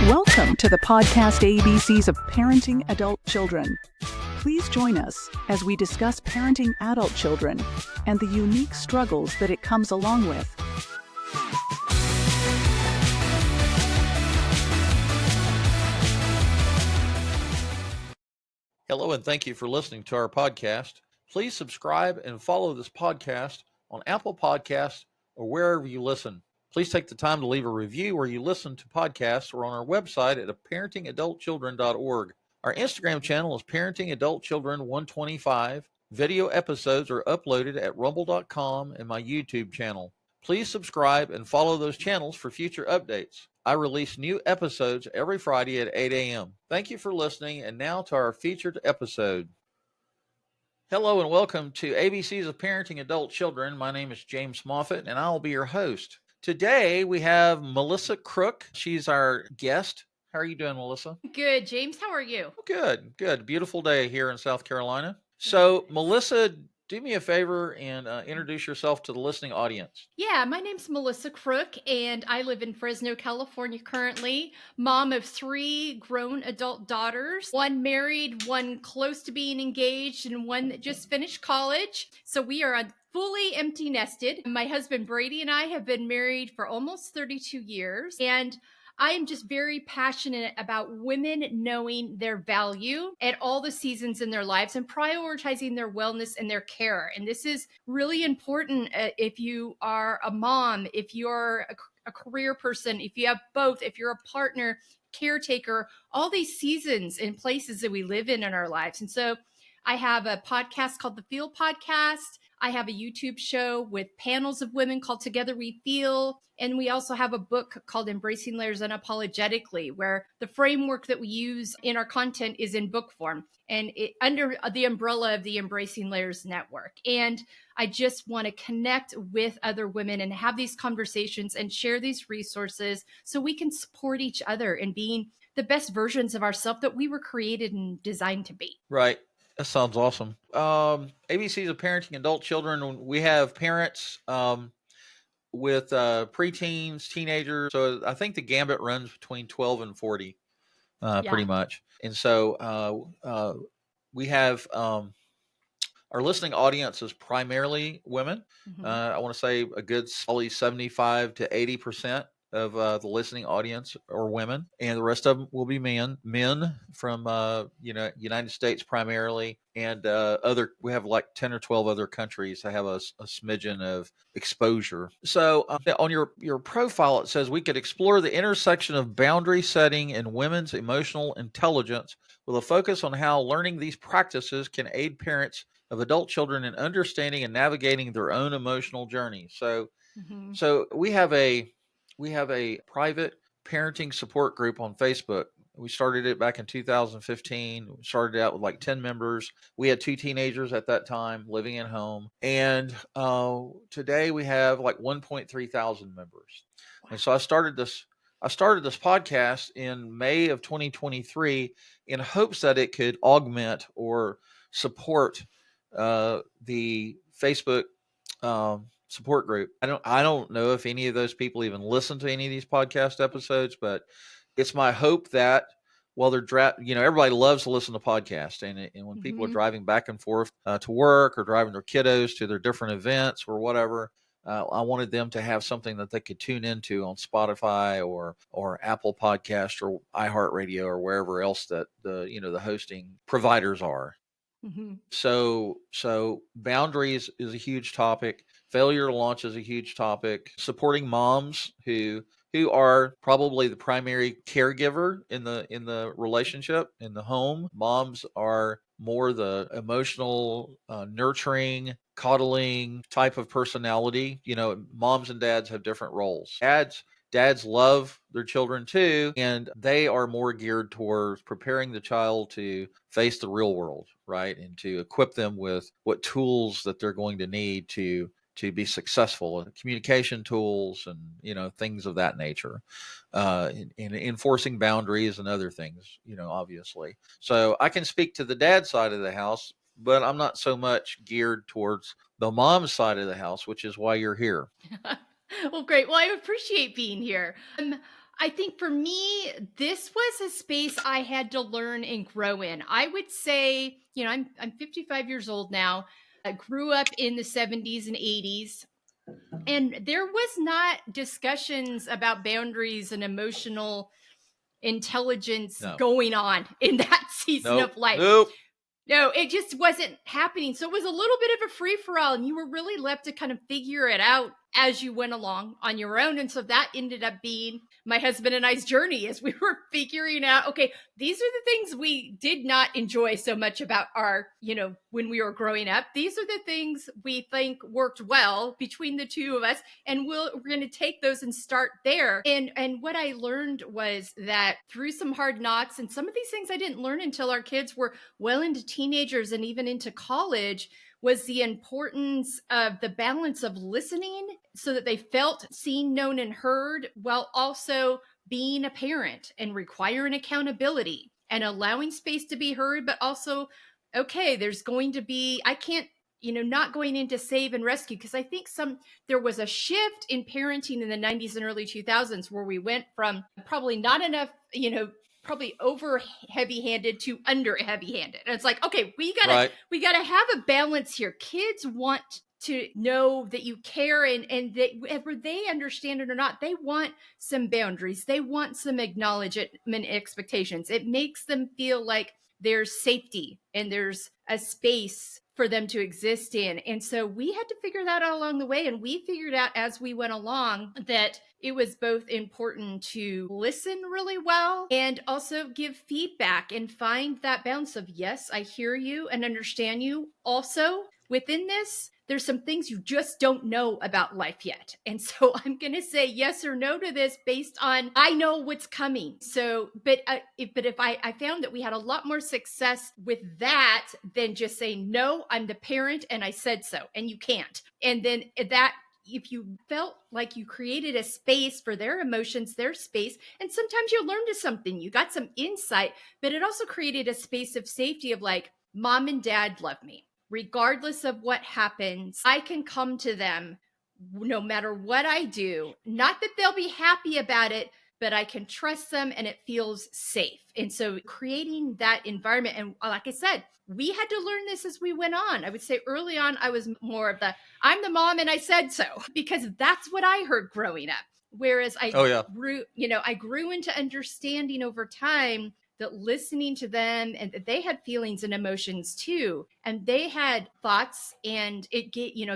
Welcome to the podcast ABCs of Parenting Adult Children. Please join us as we discuss parenting adult children and the unique struggles that it comes along with. Hello, and thank you for listening to our podcast. Please subscribe and follow this podcast on Apple Podcasts or wherever you listen. Please take the time to leave a review where you listen to podcasts or on our website at parentingadultchildren.org. Our Instagram channel is Parenting Adult Children 125. Video episodes are uploaded at rumble.com and my YouTube channel. Please subscribe and follow those channels for future updates. I release new episodes every Friday at 8 a.m. Thank you for listening, and now to our featured episode. Hello and welcome to ABCs of Parenting Adult Children. My name is James Moffitt, and I'll be your host. Today we have Melissa Crook. She's our guest. How are you doing, Melissa? Good, James. How are you? Good. Beautiful day here in South Carolina. So, Melissa, do me a favor and introduce yourself to the listening audience. Yeah, my name's Melissa Crook, and I live in Fresno, California currently. Mom of 3 grown adult daughters, one married, one close to being engaged, and one that just finished college. So we are fully empty nested. My husband Brady and I have been married for almost 32 years, and I am just very passionate about women knowing their value at all the seasons in their lives and prioritizing their wellness and their care. And this is really important if you are a mom, if you're a career person, if you have both, if you're a partner, caretaker, all these seasons and places that we live in our lives. And so I have a podcast called the Feel Podcast. I have a YouTube show with panels of women called Together We Feel. And we also have a book called Embracing Layers Unapologetically, where the framework that we use in our content is in book form and under the umbrella of the Embracing Layers Network. And I just want to connect with other women and have these conversations and share these resources so we can support each other in being the best versions of ourselves that we were created and designed to be. Right. That sounds awesome. ABCs of Parenting Adult Children, we have parents with preteens, teenagers. So I think the gambit runs between 12 and 40, pretty much. And so we have our listening audience is primarily women. Mm-hmm. I want to say a good solid 75 to 80% of the listening audience are women, and the rest of them will be men from United States primarily, and we have like 10 or 12 other countries that have a smidgen of exposure. So on your profile, it says we could explore the intersection of boundary setting and women's emotional intelligence with a focus on how learning these practices can aid parents of adult children in understanding and navigating their own emotional journey. So, mm-hmm. So we have a private parenting support group on Facebook. We started it back in 2015. We started out with like 10 members. We had 2 teenagers at that time living at home. And today we have like 1.3 thousand members. Wow. And so I started this podcast in May of 2023 in hopes that it could augment or support the Facebook support group. I don't know if any of those people even listen to any of these podcast episodes, but it's my hope that while they're everybody loves to listen to podcasts, and when mm-hmm. people are driving back and forth to work or driving their kiddos to their different events or whatever, I wanted them to have something that they could tune into on Spotify or Apple Podcast or iHeartRadio or wherever else that the hosting providers are. Mm-hmm. So boundaries is a huge topic. Failure to launch is a huge topic. Supporting moms who are probably the primary caregiver in the relationship, in the home. Moms are more the emotional, nurturing, coddling type of personality. Moms and dads have different roles. Dads love their children too, and they are more geared towards preparing the child to face the real world, right? And to equip them with what tools that they're going to need to be successful, and communication tools and, things of that nature, in enforcing boundaries and other things, obviously. So I can speak to the dad side of the house, but I'm not so much geared towards the mom side of the house, which is why you're here. Well, great. Well, I appreciate being here. I think for me, this was a space I had to learn and grow in. I would say, I'm 55 years old now. I grew up in the 70s and 80s. And there was not discussions about boundaries and emotional intelligence No. going on in that season Nope. of life. Nope. No, it just wasn't happening. So it was a little bit of a free for all, and you were really left to kind of figure it out as you went along on your own. And so that ended up being my husband and I's journey as we were figuring out, okay, these are the things we did not enjoy so much about our, when we were growing up. These are the things we think worked well between the two of us, and we're going to take those and start there. And what I learned was that through some hard knocks, and some of these things I didn't learn until our kids were well into teenagers and even into college, was the importance of the balance of listening so that they felt seen, known, and heard, while also being a parent and requiring accountability and allowing space to be heard, but also, okay, there's going to be, I can't, not going into save and rescue, because I think there was a shift in parenting in the 90s and early 2000s where we went from probably not enough, probably over heavy-handed to under heavy-handed. And it's like, okay, we gotta have a balance here. Kids want to know that you care, and that whether they understand it or not, they want some boundaries. They want some acknowledgement, expectations. It makes them feel like there's safety and there's a space for them to exist in. And so we had to figure that out along the way. And we figured out as we went along that it was both important to listen really well and also give feedback and find that balance of, yes, I hear you and understand you. Also, within this, there's some things you just don't know about life yet. And so I'm going to say yes or no to this based on, I know what's coming. So, but if I found that we had a lot more success with that than just saying, no, I'm the parent and I said so, and you can't. And then that, if you felt like you created a space for their emotions, their space, and sometimes you learned something, you got some insight, but it also created a space of safety of like, mom and dad love me. Regardless of what happens, I can come to them no matter what I do. Not that they'll be happy about it, but I can trust them and it feels safe. And so creating that environment, and like I said, we had to learn this as we went on. I would say early on, I was more of I'm the mom and I said so, because that's what I heard growing up. Whereas I grew into understanding over time that listening to them, and that they had feelings and emotions too. And they had thoughts, and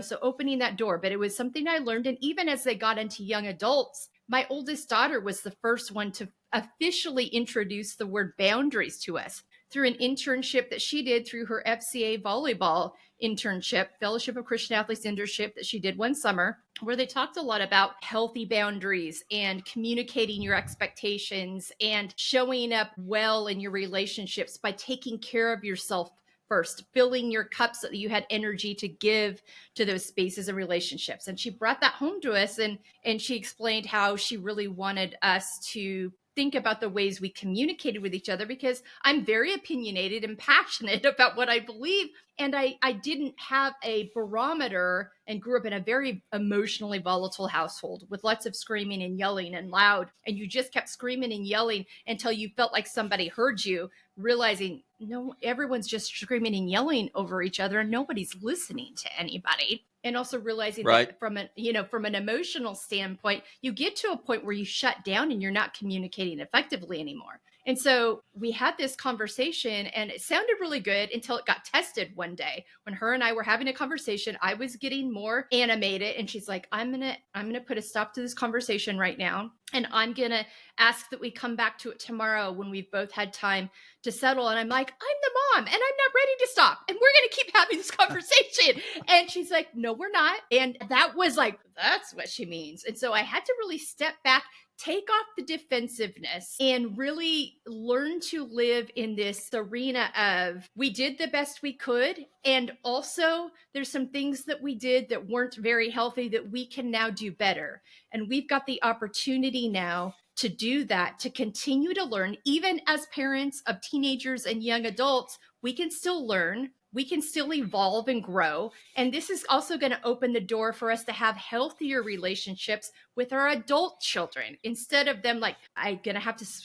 so opening that door, but it was something I learned. And even as they got into young adults, my oldest daughter was the first one to officially introduce the word boundaries to us through an internship that she did through her FCA volleyball internship, Fellowship of Christian Athletes internship that she did one summer, where they talked a lot about healthy boundaries and communicating your expectations and showing up well in your relationships by taking care of yourself first, filling your cup so that you had energy to give to those spaces and relationships. And she brought that home to us, and she explained how she really wanted us to think about the ways we communicated with each other, because I'm very opinionated and passionate about what I believe. And I didn't have a barometer, and grew up in a very emotionally volatile household with lots of screaming and yelling and loud. And you just kept screaming and yelling until you felt like somebody heard you, realizing, no, everyone's just screaming and yelling over each other and nobody's listening to anybody. And also realizing that from an emotional standpoint, you get to a point where you shut down and you're not communicating effectively anymore. And so we had this conversation, and it sounded really good until it got tested one day when her and I were having a conversation. I was getting more animated, and she's like, I'm going to put a stop to this conversation right now. And I'm going to ask that we come back to it tomorrow when we've both had time to settle. And I'm like, I'm the mom and I'm not ready to stop. And we're going to keep having this conversation. And she's like, no, we're not. And that was like, that's what she means. And so I had to really step back, take off the defensiveness, and really learn to live in this arena of, we did the best we could. And also there's some things that we did that weren't very healthy that we can now do better. And we've got the opportunity now to do that, to continue to learn. Even as parents of teenagers and young adults, we can still learn. we can still evolve and grow. And this is also going to open the door for us to have healthier relationships with our adult children, instead of them like, I'm going to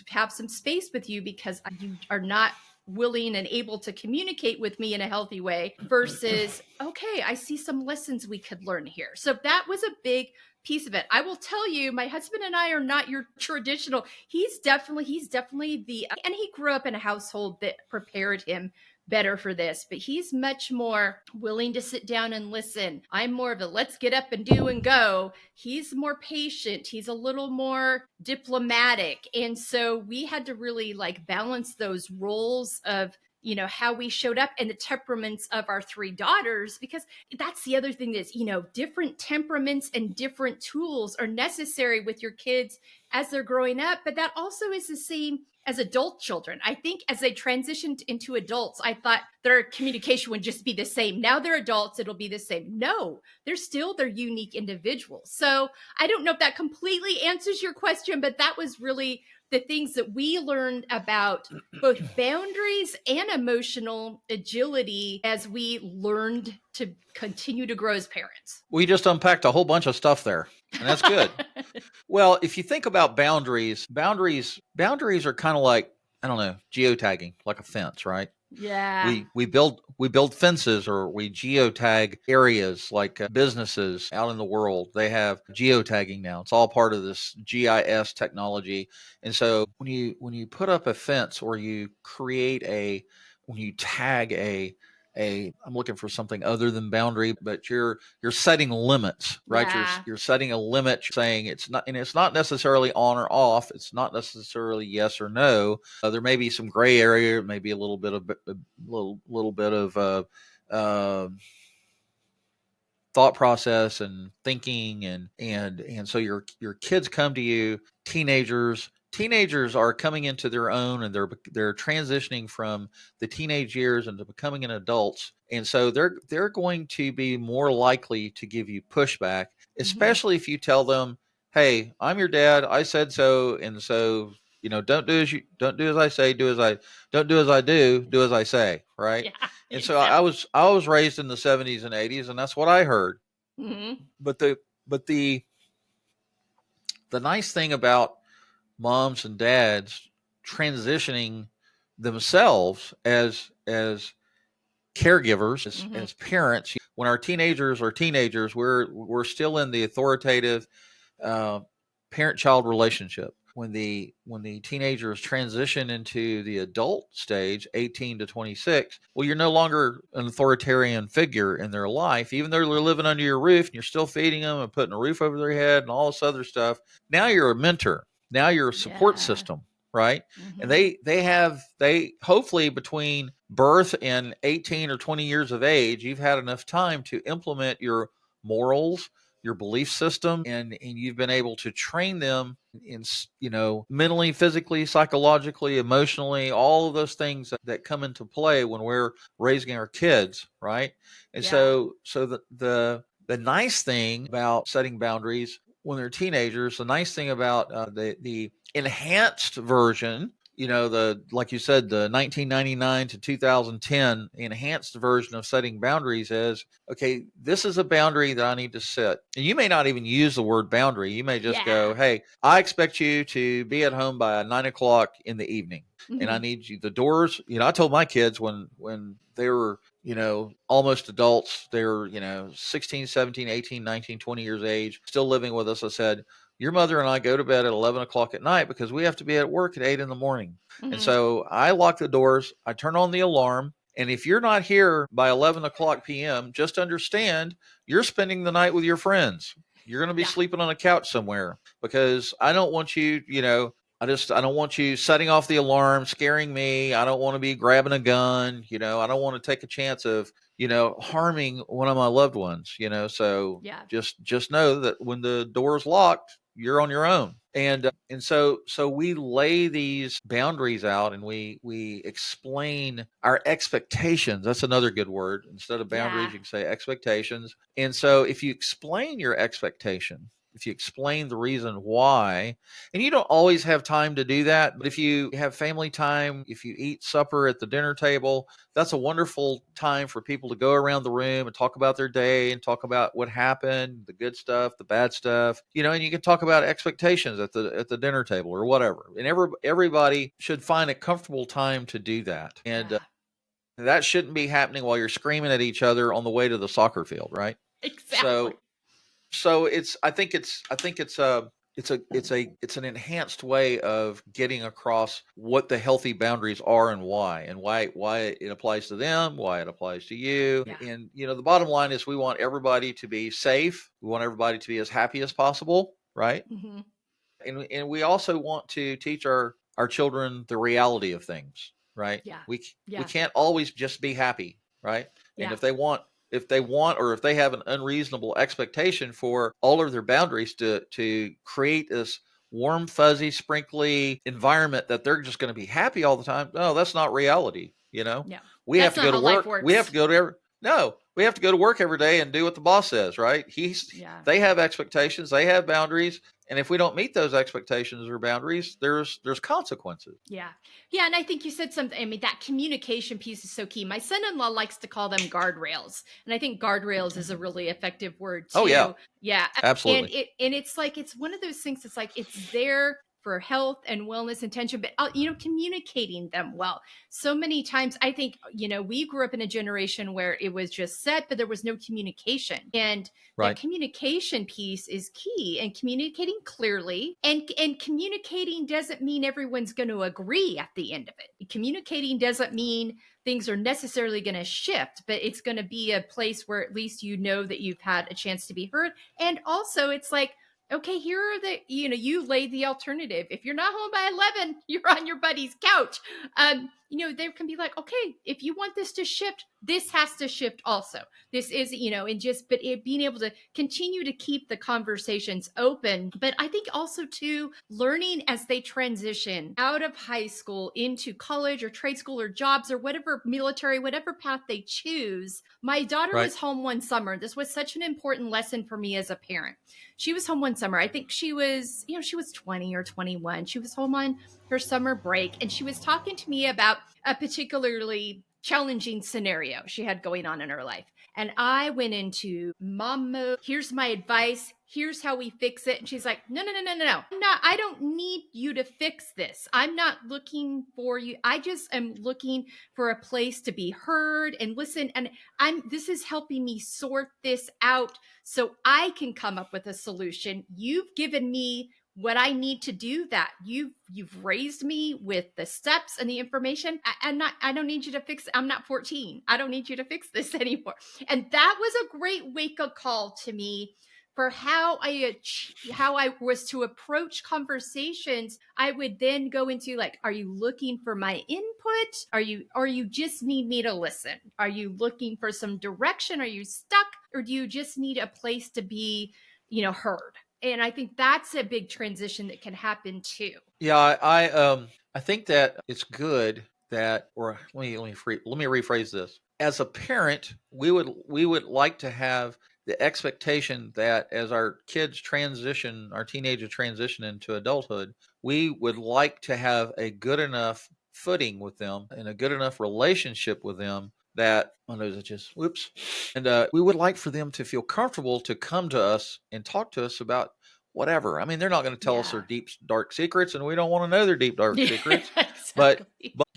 have some space with you because you are not willing and able to communicate with me in a healthy way, versus, okay, I see some lessons we could learn here. So that was a big piece of it. I will tell you, my husband and I are not your traditional. He's definitely and he grew up in a household that prepared him better for this, but he's much more willing to sit down and listen. I'm more of a let's get up and do and go. He's more patient. He's a little more diplomatic. And so we had to really like balance those roles of, you know, how we showed up and the temperaments of our three daughters, because that's the other thing is, you know, different temperaments and different tools are necessary with your kids as they're growing up. But that also is the same as adult children. I think as they transitioned into adults, I thought their communication would just be the same. Now they're adults, it'll be the same. No, they're unique individuals. So I don't know if that completely answers your question, but that was really the things that we learned about both boundaries and emotional agility as we learned to continue to grow as parents. We just unpacked a whole bunch of stuff there, and that's good. Well, if you think about boundaries are kind of like, I don't know, geotagging, like a fence, right? Yeah. We build fences, or we geotag areas like businesses out in the world. They have geotagging now. It's all part of this GIS technology. And so when you put up a fence, or you when you tag I'm looking for something other than boundary, but you're setting limits, right? Yeah. You're setting a limit, saying it's not necessarily on or off. It's not necessarily yes or no. There may be some gray area, maybe a little bit of uh, thought process and thinking, and so your kids come to you. Teenagers are coming into their own, and they're transitioning from the teenage years into becoming an adults, and so they're going to be more likely to give you pushback, especially if you tell them, hey, I'm your dad, I said so, and so, you know, don't do as I say, don't do as I do as I say, right? Yeah. And so I was raised in the 70s and 80s, and that's what I heard. Mm-hmm. But the nice thing about moms and dads transitioning themselves as caregivers, as parents, when our teenagers are teenagers, we're still in the authoritative parent-child relationship. When the teenagers transition into the adult stage, 18 to 26, well, you're no longer an authoritarian figure in their life, even though they're living under your roof and you're still feeding them and putting a roof over their head and all this other stuff. Now you're a mentor. Now you're a support system, right? And they hopefully, between birth and 18 or 20 years of age, you've had enough time to implement your morals, your belief system, and you've been able to train them in, you know, mentally, physically, psychologically, emotionally, all of those things that come into play when we're raising our kids, right? And so the nice thing about setting boundaries when they're teenagers, the nice thing about the enhanced version, you know, like you said, the 1999 to 2010 enhanced version of setting boundaries is, okay, this is a boundary that I need to set. And you may not even use the word boundary. You may just go, hey, I expect you to be at home by 9:00 in the evening. And I need you, the doors, you know, I told my kids when they were, you know, almost adults, they were, you know, 16, 17, 18, 19, 20 years of age, still living with us. I said, your mother and I go to bed at 11:00 at night because we have to be at work at 8 in the morning. And so I lock the doors, I turn on the alarm. And if you're not here by 11:00 p.m., just understand you're spending the night with your friends. You're going to be sleeping on a couch somewhere, because I don't want you, you know, I don't want you setting off the alarm, scaring me. I don't want to be grabbing a gun. You know, I don't want to take a chance of, you know, harming one of my loved ones, you know. So just know that when the door's locked, you're on your own. And so we lay these boundaries out, and we explain our expectations. That's another good word. Instead of boundaries, you can say expectations. And so if you explain your expectation, if you explain the reason why, and you don't always have time to do that, but if you have family time, if you eat supper at the dinner table, that's a wonderful time for people to go around the room and talk about their day and talk about what happened, the good stuff, the bad stuff, and you can talk about expectations at the dinner table or whatever. And everybody should find a comfortable time to do that. And that shouldn't be happening while you're screaming at each other on the way to the soccer field, right? Exactly. So I think it's an enhanced way of getting across what the healthy boundaries are and why it applies to them, why it applies to you. Yeah. And the bottom line is we want everybody to be safe. We want everybody to be as happy as possible, right? Mm-hmm. And we also want to teach our children the reality of things, right? Yeah. We Yeah. can't always just be happy, right? And Yeah. if they want or if they have an unreasonable expectation for all of their boundaries to create this warm, fuzzy, sprinkly environment that they're just going to be happy all the time, no, that's not reality. Yeah. We have That's to go not to how work. life We have works. to go to we have to go to work every day and do what the boss says, right? Yeah. They have expectations, they have boundaries, and if we don't meet those expectations or boundaries, there's consequences. Yeah. Yeah. And I think you said something. I mean, that communication piece is so key. My son-in-law likes to call them guardrails. And I think guardrails is a really effective word too. Oh yeah, Yeah. absolutely. And it's like, it's one of those things. It's like, it's there for health and wellness intention, but communicating them well. So many times, I think, we grew up in a generation where it was just said, but there was no communication. And Right. that communication piece is key, and communicating clearly, and communicating doesn't mean everyone's going to agree at the end of it. Communicating doesn't mean things are necessarily going to shift, but it's going to be a place where at least that you've had a chance to be heard. And also it's like, okay, here are you lay the alternative. If you're not home by 11, you're on your buddy's couch. There can be like, okay, if you want this to shift, this has to shift also. This is, but being able to continue to keep the conversations open. But I think also too, learning as they transition out of high school into college or trade school or jobs or whatever, military, whatever path they choose. My daughter Right. was home one summer. This was such an important lesson for me as a parent. She was home one summer. I think she was 20 or 21. She was home on her summer break, and she was talking to me about a particularly challenging scenario she had going on in her life. And I went into mom mode. Here's my advice. Here's how we fix it. And she's like, no. I don't need you to fix this. I'm not looking for you. I just am looking for a place to be heard and listen. And this is helping me sort this out so I can come up with a solution. You've given me what I need to do that. You've raised me with the steps and the information. I don't need you to fix it. I'm not 14. I don't need you to fix this anymore. And that was a great wake-up call to me for how I was to approach conversations. I would then go into like, are you looking for my input? Or you just need me to listen? Are you looking for some direction? Are you stuck? Or do you just need a place to be, heard? And I think that's a big transition that can happen too. Yeah, I think that it's good that, or let me rephrase this. As a parent, we would like to have the expectation that as our teenagers transition into adulthood, we would like to have a good enough footing with them and a good enough relationship with them that, and we would like for them to feel comfortable to come to us and talk to us about whatever. I mean, they're not going to tell us their deep, dark secrets, and we don't want to know their deep, dark secrets. Exactly. But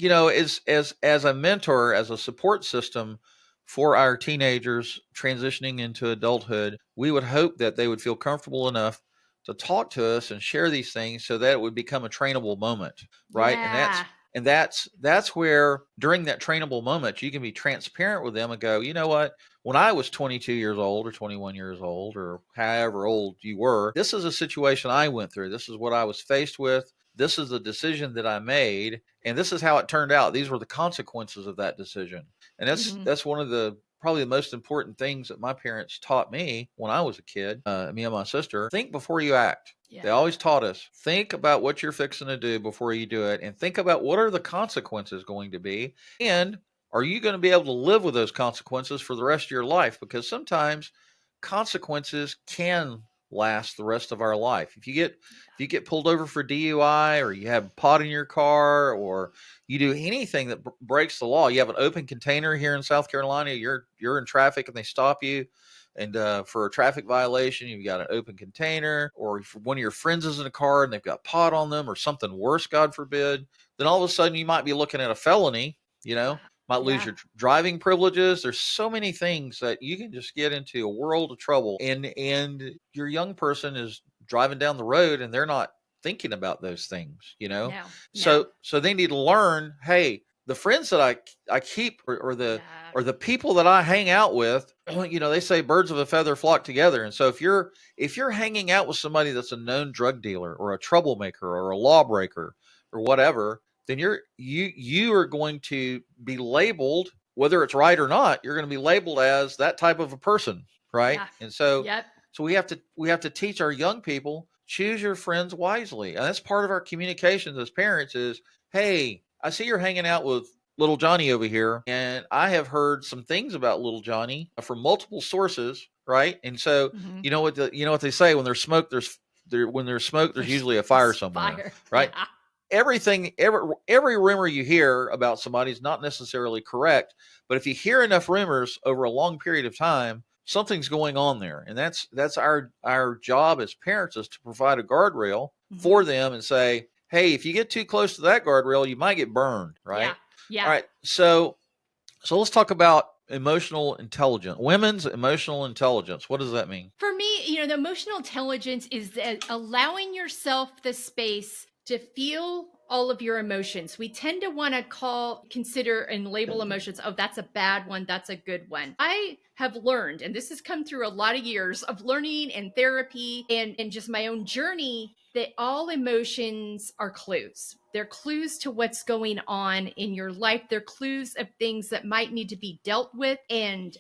as a mentor, as a support system for our teenagers transitioning into adulthood, we would hope that they would feel comfortable enough to talk to us and share these things so that it would become a trainable moment, right? Yeah. And that's where during that trainable moment, you can be transparent with them and go, you know what? When I was 22 years old or 21 years old or however old you were, this is a situation I went through. This is what I was faced with. This is the decision that I made, and this is how it turned out. These were the consequences of that decision. And that's one of the probably the most important things that my parents taught me when I was a kid, me and my sister. Think before you act. Yeah. They always taught us, think about what you're fixing to do before you do it, and think about what are the consequences going to be, and are you going to be able to live with those consequences for the rest of your life? Because sometimes consequences can last the rest of our life. If you get pulled over for DUI, or you have pot in your car, or you do anything that breaks the law, you have an open container here in South Carolina, you're in traffic and they stop you, and for a traffic violation, you've got an open container, or if one of your friends is in a car and they've got pot on them or something worse, God forbid, then all of a sudden you might be looking at a felony, might lose Yeah. your driving privileges. There's so many things that you can just get into a world of trouble. And your young person is driving down the road and they're not thinking about those things, No. So they need to learn, hey, the friends that I keep, or the Yeah. or the people that I hang out with, they say birds of a feather flock together. And so if you're hanging out with somebody that's a known drug dealer or a troublemaker or a lawbreaker or whatever, then you are going to be labeled, whether it's right or not, you're going to be labeled as that type of a person, right? Yeah. And so Yep. so we have to teach our young people, choose your friends wisely. And that's part of our communications as parents is, hey, I see you're hanging out with little Johnny over here, and I have heard some things about little Johnny from multiple sources, right? And so Mhm. you know what they say, when there's smoke, there's usually a fire somewhere, Fire. right? Yeah. Every rumor you hear about somebody is not necessarily correct, but if you hear enough rumors over a long period of time, something's going on there. And that's our job as parents, is to provide a guardrail for them and say, hey, if you get too close to that guardrail, you might get burned, right? Yeah. All right. So let's talk about emotional intelligence. Women's emotional intelligence. What does that mean? For me, the emotional intelligence is allowing yourself the space to feel all of your emotions. We tend to want to consider and label emotions. Oh, that's a bad one. That's a good one. I have learned, and this has come through a lot of years of learning and therapy and just my own journey, that all emotions are clues. They're clues to what's going on in your life. They're clues of things that might need to be dealt with and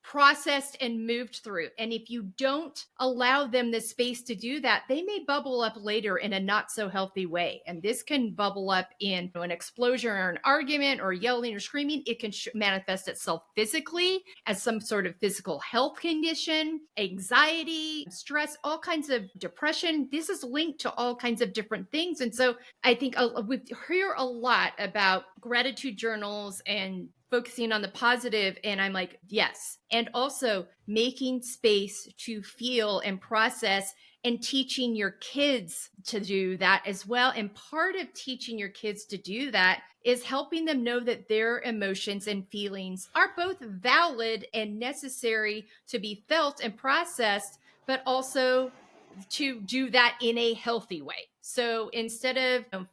processed and moved through. And if you don't allow them the space to do that, they may bubble up later in a not so healthy way. And this can bubble up in an explosion or an argument or yelling or screaming. It can manifest itself physically as some sort of physical health condition, anxiety, stress, all kinds of depression. This is linked to all kinds of different things. And so I think we hear a lot about gratitude journals and focusing on the positive, and I'm like, yes. And also making space to feel and process, and teaching your kids to do that as well. And part of teaching your kids to do that is helping them know that their emotions and feelings are both valid and necessary to be felt and processed, but also to do that in a healthy way. So instead of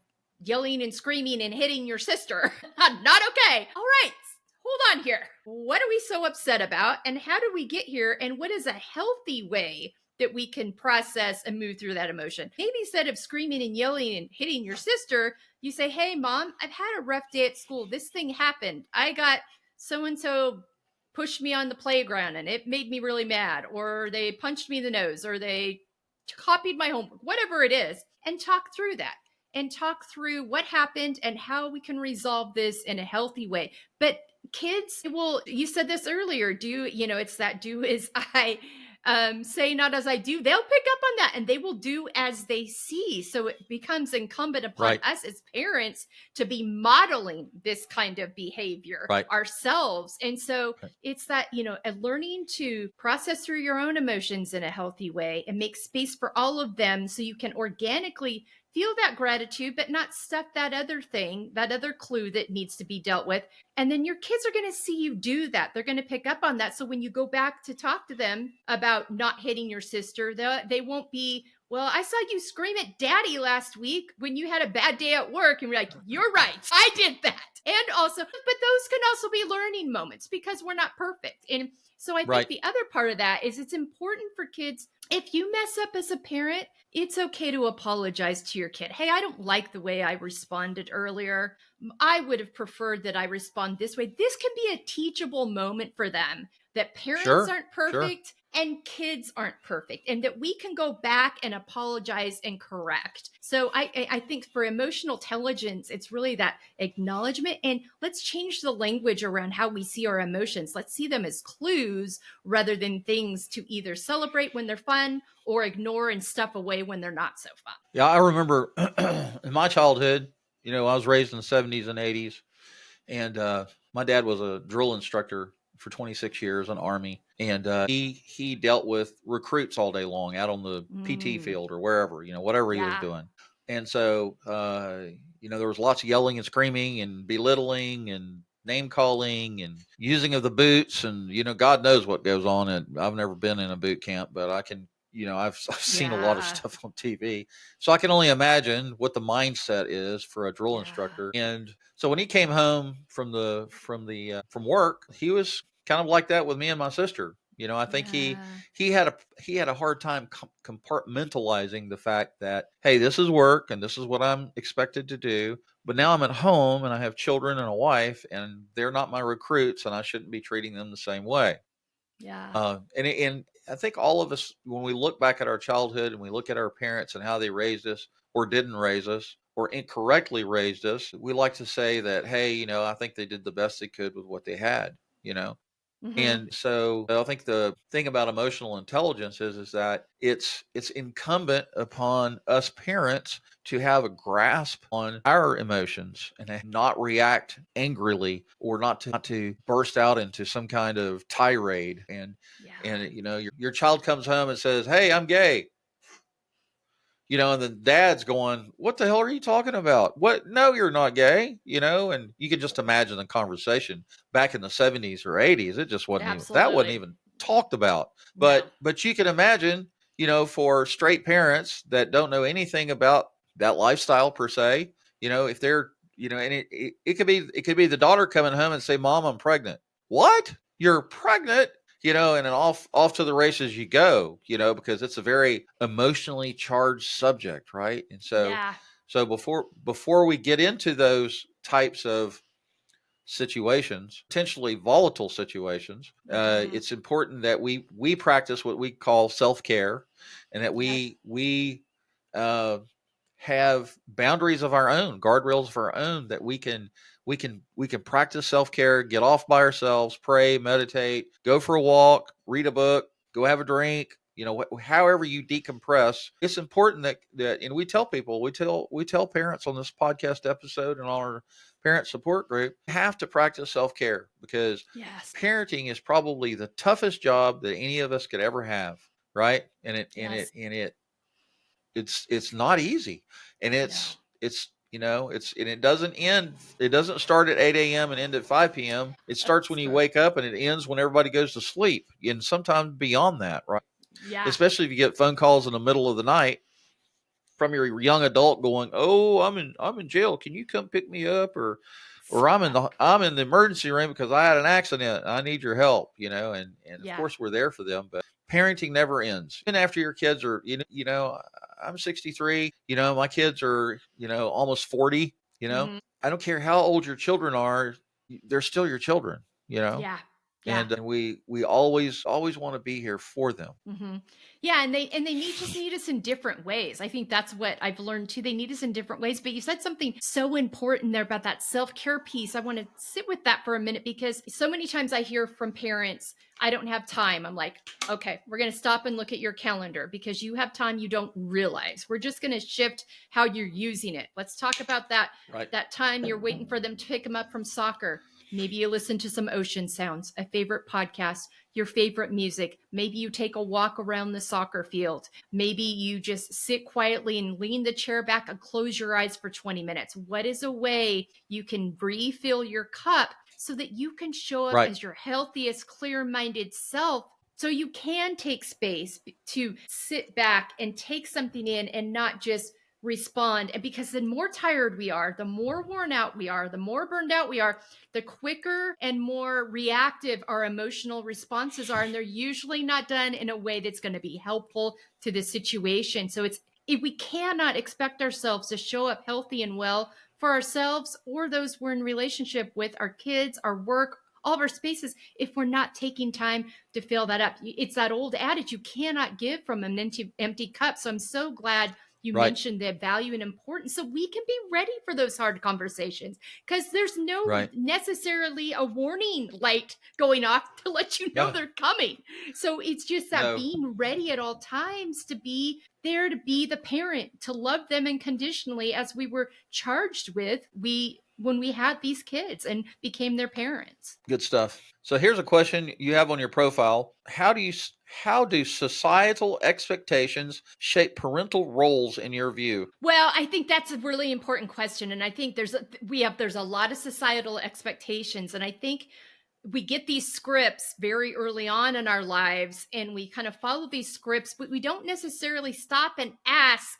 yelling and screaming and hitting your sister, not okay. All right, hold on here. What are we so upset about? And how did we get here? And what is a healthy way that we can process and move through that emotion? Maybe instead of screaming and yelling and hitting your sister, you say, hey, Mom, I've had a rough day at school. This thing happened. I got so-and-so pushed me on the playground and it made me really mad, or they punched me in the nose, or they copied my homework, whatever it is, and talk through that. And talk through what happened and how we can resolve this in a healthy way. But kids you said this earlier, it's that do as I say, not as I do. They'll pick up on that and they will do as they see. So it becomes incumbent upon us as parents to be modeling this kind of behavior ourselves. And so it's that, learning to process through your own emotions in a healthy way and make space for all of them so you can organically feel that gratitude, but not stuff that other thing, that other clue that needs to be dealt with. And then your kids are going to see you do that. They're going to pick up on that. So when you go back to talk to them about not hitting your sister, they won't be, well, I saw you scream at Daddy last week when you had a bad day at work. And we're like, you're right, I did that. And also, but those can also be learning moments because we're not perfect. And so I think the other part of that is it's important for kids, if you mess up as a parent, it's okay to apologize to your kid. Hey, I don't like the way I responded earlier. I would have preferred that I respond this way. This can be a teachable moment for them, that parents aren't perfect. And kids aren't perfect, and that we can go back and apologize and correct. So I think for emotional intelligence, it's really that acknowledgement, and let's change the language around how we see our emotions. Let's see them as clues rather than things to either celebrate when they're fun or ignore and stuff away when they're not so fun. Yeah, I remember in my childhood, I was raised in the 70s and 80s, and my dad was a drill instructor for 26 years in the Army, and he dealt with recruits all day long out on the PT field or wherever, whatever he was Yeah. doing. And so, there was lots of yelling and screaming and belittling and name calling and using of the boots, and God knows what goes on. And I've never been in a boot camp, but I can, I've seen a lot of Yeah. stuff on TV, so I can only imagine what the mindset is for a drill Yeah. instructor. And so when he came home from work, he was kind of like that with me and my sister. I think Yeah. he had a hard time compartmentalizing the fact that, hey, this is work and this is what I'm expected to do, but now I'm at home and I have children and a wife, and they're not my recruits, and I shouldn't be treating them the same way. Yeah. And I think all of us, when we look back at our childhood and we look at our parents and how they raised us or didn't raise us or incorrectly raised us, we like to say that, hey, I think they did the best they could with what they had, Mm-hmm. And so I think the thing about emotional intelligence is that it's incumbent upon us parents to have a grasp on our emotions and not react angrily, or not to burst out into some kind of tirade. Yeah. And your child comes home and says, "Hey, I'm gay." And the dad's going, "What the hell are you talking about? What? No, you're not gay." And you can just imagine the conversation back in the 70s or 80s. It just wasn't Absolutely. even talked about. No. But you can imagine, for straight parents that don't know anything about that lifestyle per se, if they're, and it could be the daughter coming home and say, "Mom, I'm pregnant." What? You're pregnant? And then off to the races you go, because it's a very emotionally charged subject, right? And so Yeah. so before we get into those types of situations, potentially volatile situations, Mm-hmm. it's important that we practice what we call self-care, and that Yes. we uh, have boundaries of our own, guardrails of our own, that we can practice self-care, get off by ourselves, pray, meditate, go for a walk, read a book, go have a drink, however you decompress. It's important that and we tell people, we tell parents on this podcast episode and on our parent support group, have to practice self-care, because Yes. parenting is probably the toughest job that any of us could ever have, right? And it and it Yes. and it it's not easy, and No. it doesn't start at 8 a.m. and end at 5 p.m. It starts when That's you true. wake up, and it ends when everybody goes to sleep, and sometimes beyond that, right? Yeah. Especially if you get phone calls in the middle of the night from your young adult going, "Oh, I'm in jail. Can you come pick me up?" Or Stop. I'm in the emergency room because I had an accident. I need your help, and of Yeah. course we're there for them. But parenting never ends. Even after your kids are, I'm 63. My kids are, almost 40. Mm-hmm. I don't care how old your children are, they're still your children. Yeah. Yeah. And we always want to be here for them. Mm-hmm. Yeah, and they need us in different ways. I think that's what I've learned too. They need us in different ways. But you said something so important there about that self-care piece. I want to sit with that for a minute, because so many times I hear from parents, "I don't have time." I'm like, "Okay, we're going to stop and look at your calendar, because you have time you don't realize. We're just going to shift how you're using it. Let's talk about Right. that time you're waiting for them to pick them up from soccer. Maybe you listen to some ocean sounds, a favorite podcast, your favorite music. Maybe you take a walk around the soccer field. Maybe you just sit quietly and lean the chair back and close your eyes for 20 minutes. What is a way you can refill your cup so that you can show up Right. as your healthiest, clear minded self? So you can take space to sit back and take something in and not just respond. And because the more tired we are, the more worn out we are, the more burned out we are, the quicker and more reactive our emotional responses are. And they're usually not done in a way that's going to be helpful to the situation. So we cannot expect ourselves to show up healthy and well for ourselves or those we're in relationship with, our kids, our work, all of our spaces if we're not taking time to fill that up. It's that old adage, you cannot give from an empty cup. So I'm so glad you Right. mentioned the value and importance so we can be ready for those hard conversations, because there's no Right. necessarily a warning light going off to let you know No. they're coming. So it's just that No. being ready at all times to be there, to be the parent, to love them unconditionally as we were charged with when we had these kids and became their parents. Good stuff. So here's a question you have on your profile. How do societal expectations shape parental roles in your view? Well, I think that's a really important question, and I think there's a lot of societal expectations, and I think we get these scripts very early on in our lives, and we kind of follow these scripts, but we don't necessarily stop and ask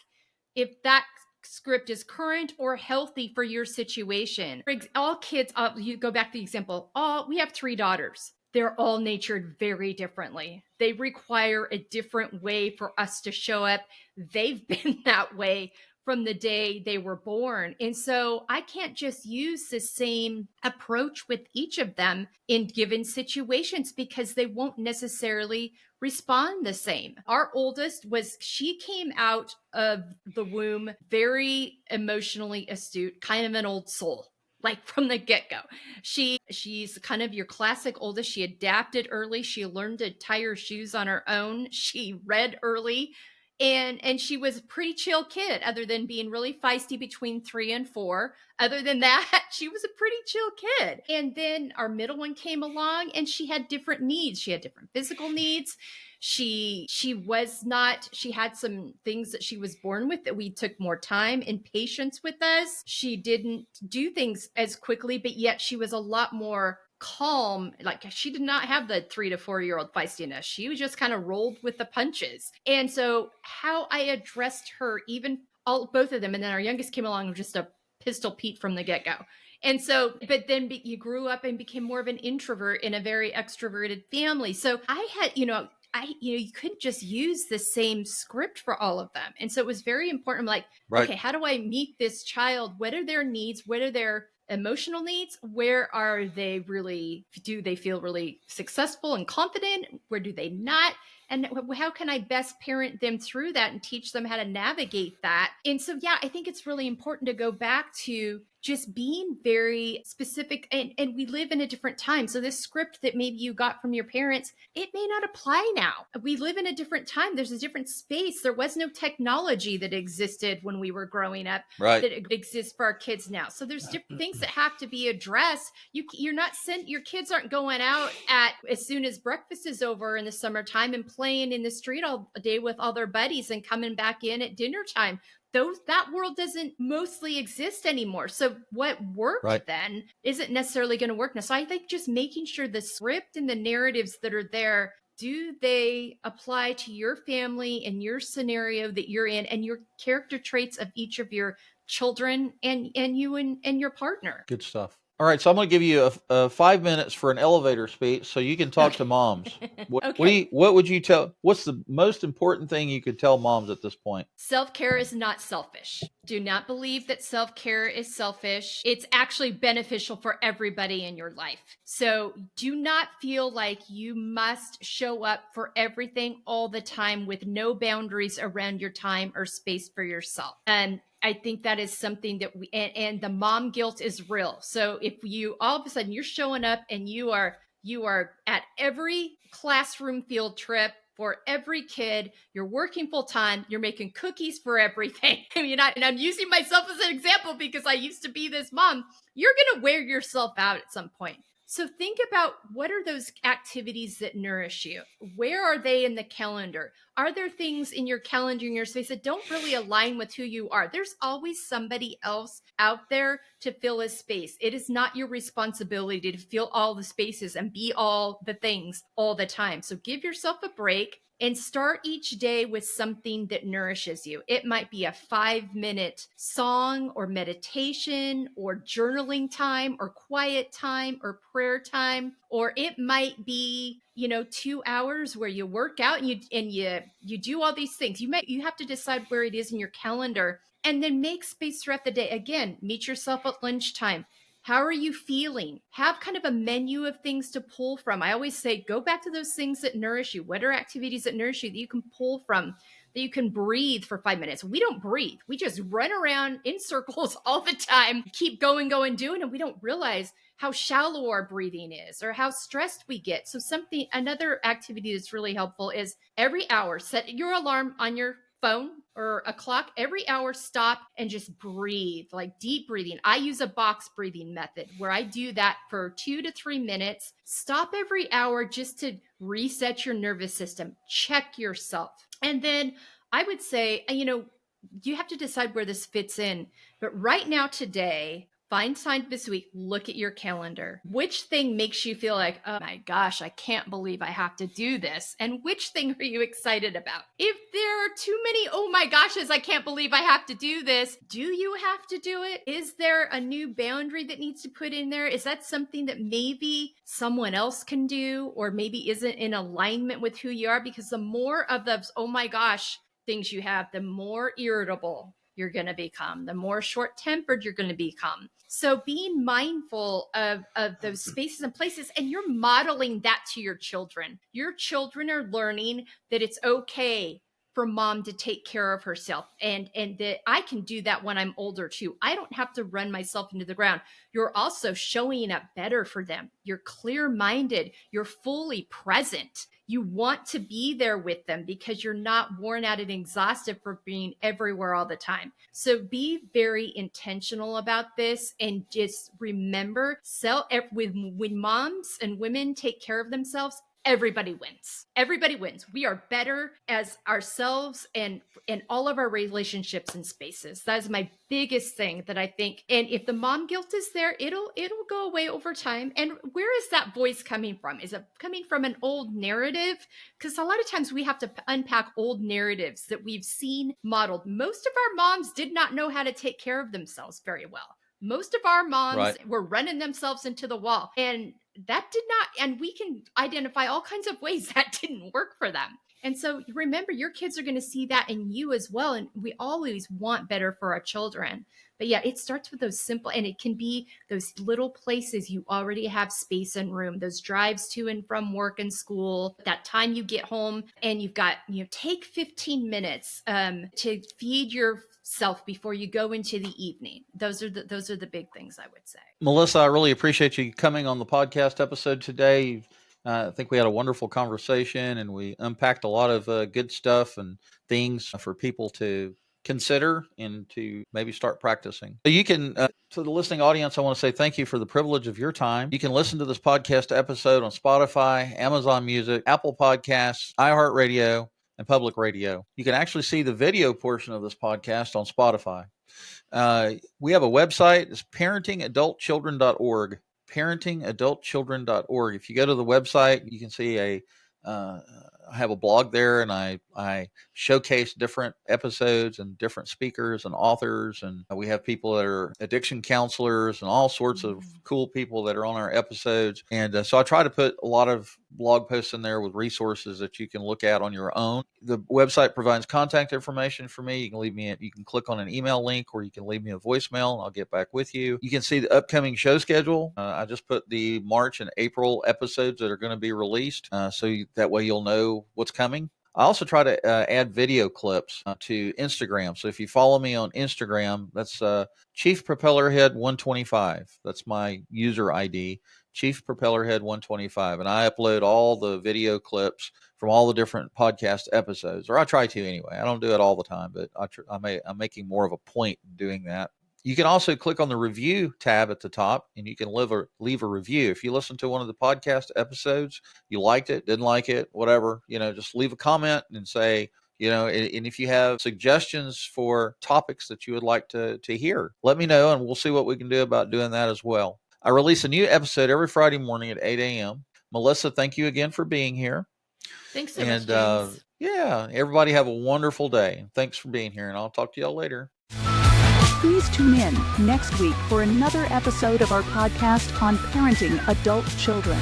if that script is current or healthy for your situation. All kids, you go back to the example, we have 3 daughters. They're all natured very differently. They require a different way for us to show up. They've been that way from the day they were born. And so I can't just use the same approach with each of them in given situations because they won't necessarily respond the same. Our oldest she came out of the womb very emotionally astute, kind of an old soul. Like from the get-go. She's kind of your classic oldest. She adapted early. She learned to tie her shoes on her own. She read early. And she was a pretty chill kid, other than being really feisty between 3 and 4. Other than that, she was a pretty chill kid. And then our middle one came along, and she had different needs. She had different physical needs. She had some things that she was born with that we took more time and patience with us. She didn't do things as quickly, but yet she was a lot more calm. Like, she did not have the 3 to 4-year-old feistiness. She was just kind of rolled with the punches. And so how I addressed her, both of them, and then our youngest came along with just a pistol Pete from the get-go. And so, but then you grew up and became more of an introvert in a very extroverted family. So I had, you couldn't just use the same script for all of them. And so it was very important. I'm like, Right. okay, how do I meet this child? What are their needs? What are their emotional needs? Where are they really, do they feel really successful and confident? Where do they not? And how can I best parent them through that and teach them how to navigate that? And so, yeah, I think it's really important to go back to just being very specific. And we live in a different time. So this script that maybe you got from your parents, it may not apply now. We live in a different time. There's a different space. There was no technology that existed when we were growing up Right. that exists for our kids now. So there's different things that have to be addressed. Your kids aren't going out as soon as breakfast is over in the summertime and playing in the street all day with all their buddies and coming back in at dinner time. That world doesn't mostly exist anymore. So what worked then isn't necessarily going to work now. So I think just making sure the script and the narratives that are there, do they apply to your family and your scenario that you're in and your character traits of each of your children and you and your partner? Good stuff. All right, so I'm going to give you a 5 minutes for an elevator speech so you can talk to moms. What would you tell? What's the most important thing you could tell moms at this point? Self-care is not selfish. Do not believe that self-care is selfish. It's actually beneficial for everybody in your life. So do not feel like you must show up for everything all the time with no boundaries around your time or space for yourself. And I think that is something that and the mom guilt is real. So if you all of a sudden you're showing up and you are at every classroom field trip for every kid, you're working full time, you're making cookies for everything. And I'm using myself as an example because I used to be this mom. You're going to wear yourself out at some point. So think about, what are those activities that nourish you? Where are they in the calendar? Are there things in your calendar, in your space, that don't really align with who you are? There's always somebody else out there to fill a space. It is not your responsibility to fill all the spaces and be all the things all the time. So give yourself a break and start each day with something that nourishes you. It might be a 5-minute song or meditation or journaling time or quiet time or prayer time, or it might be 2 hours where you work out and you do all these things. You have to decide where it is in your calendar and then make space throughout the day. Again, meet yourself at lunchtime. How are you feeling? Have kind of a menu of things to pull from. I always say, go back to those things that nourish you. What are activities that nourish you that you can pull from, that you can breathe for 5 minutes? We don't breathe. We just run around in circles all the time, keep going, doing, and we don't realize how shallow our breathing is or how stressed we get. So another activity that's really helpful is every hour, set your alarm on your phone or a clock. Every hour, stop and just breathe, like deep breathing. I use a box breathing method where I do that for 2 to 3 minutes. Stop every hour just to reset your nervous system, check yourself. And then I would say, you have to decide where this fits in. But right now, today, find time this week, look at your calendar. Which thing makes you feel like, oh my gosh, I can't believe I have to do this? And which thing are you excited about? If there are too many, oh my gosh, I can't believe I have to do this, do you have to do it? Is there a new boundary that needs to put in there? Is that something that maybe someone else can do or maybe isn't in alignment with who you are? Because the more of those, oh my gosh, things you have, the more irritable you're going to become, the more short-tempered you're going to become. So being mindful of those spaces and places, and you're modeling that to your children. Your children are learning that it's okay for mom to take care of herself, and that I can do that when I'm older too. I don't have to run myself into the ground. You're also showing up better for them. You're clear-minded. You're fully present. You want to be there with them because you're not worn out and exhausted for being everywhere all the time. So be very intentional about this and just remember, when moms and women take care of themselves, everybody wins. Everybody wins. We are better as ourselves and in all of our relationships and spaces. That is my biggest thing that I think. And if the mom guilt is there, it'll go away over time. And where is that voice coming from? Is it coming from an old narrative? Because a lot of times we have to unpack old narratives that we've seen modeled. Most of our moms did not know how to take care of themselves very well. Most of our moms were running themselves into the wall, and that did not, and we can identify all kinds of ways that didn't work for them. And so remember, your kids are going to see that in you as well. And we always want better for our children. But yeah, it starts with those simple, and it can be those little places you already have space and room, those drives to and from work and school, that time you get home and you've got, take 15 minutes to feed yourself before you go into the evening. Those are the big things I would say. Melissa, I really appreciate you coming on the podcast episode today. I think we had a wonderful conversation and we unpacked a lot of good stuff and things for people to consider and to maybe start practicing. So you can, to the listening audience, I want to say thank you for the privilege of your time. You can listen to this podcast episode on Spotify, Amazon Music, Apple Podcasts, iHeartRadio, and Public Radio. You can actually see the video portion of this podcast on Spotify. We have a website. It's parentingadultchildren.org. parentingadultchildren.org. If you go to the website, you can see I have a blog there, and I showcase different episodes and different speakers and authors, and we have people that are addiction counselors and all sorts of cool people that are on our episodes. And so I try to put a lot of blog posts in there with resources that you can look at on your own. The website provides contact information for me. You can click on an email link, or you can leave me a voicemail and I'll get back with you. You can see the upcoming show schedule. I just put the March and April episodes that are going to be released, that way you'll know what's coming. I also try to add video clips to Instagram. So if you follow me on Instagram, that's Chief Propellerhead 125. That's my user ID, Chief Propellerhead 125. And I upload all the video clips from all the different podcast episodes, or I try to anyway. I don't do it all the time, but I'm making more of a point doing that. You can also click on the review tab at the top, and you can leave a review. If you listen to one of the podcast episodes, you liked it, didn't like it, whatever, just leave a comment and say, and if you have suggestions for topics that you would like to hear, let me know, and we'll see what we can do about doing that as well. I release a new episode every Friday morning at 8 a.m. Melissa, thank you again for being here. Thanks so much, James. Everybody have a wonderful day. Thanks for being here, and I'll talk to y'all later. Please tune in next week for another episode of our podcast on parenting adult children.